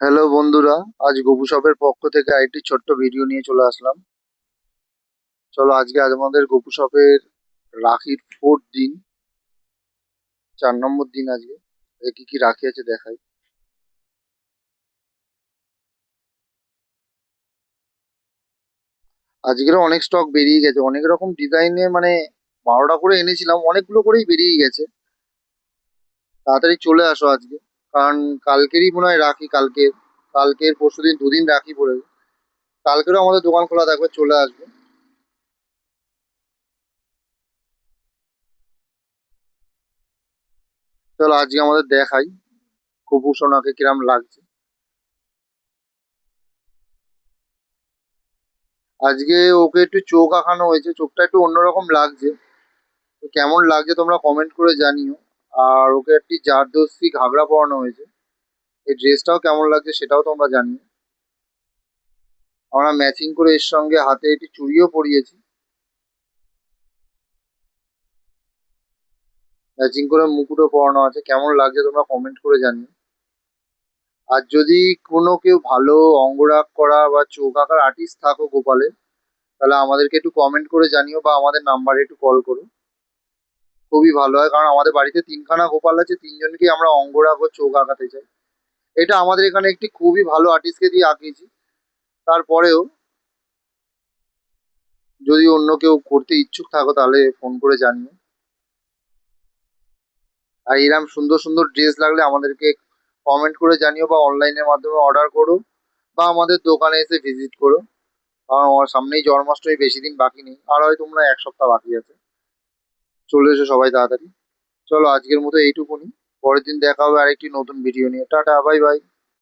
Hello বন্ধুরা, আজ গপু শপের পক্ষ থেকে আরেকটি ছোট্ট ভিডিও নিয়ে চলে আসলাম। চলো আজকে আমাদের গপু শপের রাখির 4th দিন, 4 নম্বর দিন আজকে। কি কি রাখি আছে দেখাই। আজকেরও অনেক স্টক বেরিয়ে গেছে, অনেক রকম ডিজাইনে, মানে 12টা করে এনেছিলাম, অনেকগুলো করেই বেরিয়ে গেছে। তাড়াতাড়ি চলে আসো আজকে, কারণ কালকেরই মনে হয় রাখি, কালকের পরশুদিন 2 দিন রাখি পড়েছে। কালকেরও আমাদের দোকান খোলা থাকবে, চলে আসবে। চলো আজকে আমাদের দেখাই গপু সোনাকে কিরাম লাগছে। আজকে ওকে একটু চোখ আঁকানো হয়েছে, চোখটা একটু অন্যরকম লাগছে। তো কেমন লাগছে তোমরা কমেন্ট করে জানিও। আর ওকে একটি জারদস্তি ঘাগরা পরানো হয়েছে, এই ড্রেসটাও কেমন লাগছে সেটাও তোমরা জানিও। আমরা ম্যাচিং করে এর সঙ্গে হাতে একটি চুড়িও পরিয়েছি, ম্যাচিং করে মুকুটও পরানো আছে। কেমন লাগছে তোমরা কমেন্ট করে জানিও। আর যদি কোনো কেউ ভালো অঙ্গরাগ করা বা চোখ আঁকার আর্টিস্ট থাকো গোপালে, তাহলে আমাদেরকে একটু কমেন্ট করে জানিও বা আমাদের নাম্বারে একটু কল করো। খুবই ভালো হয়, কারণ আমাদের বাড়িতে 3খানা গোপাল আছে, 3জনকেই আমরা অঙ্গরাগ ও চোখ আঁকাতে চাই। এটা আমাদের এখানে একটি খুবই ভালো আর্টিস্টকে দিয়ে আঁকিয়েছি। তারপরেও যদি অন্য কেউ করতে ইচ্ছুক থাকো তাহলে ফোন করে জানিও। আর এরকম সুন্দর সুন্দর ড্রেস লাগলে আমাদেরকে কমেন্ট করে জানিও বা অনলাইনের মাধ্যমে অর্ডার করো বা আমাদের দোকানে এসে ভিজিট করো। কারণ আমার সামনেই জন্মাষ্টমী, বেশি দিন বাকি নেই, আর হয়তো তোমরা 1 সপ্তাহ বাকি আছে। চলে এসো সবাই তাড়াতাড়ি। চলো আজকের মতো এইটুকুনি, পরের দিন দেখা হবে আরেকটি নতুন ভিডিও নিয়ে। Tata, bye bye.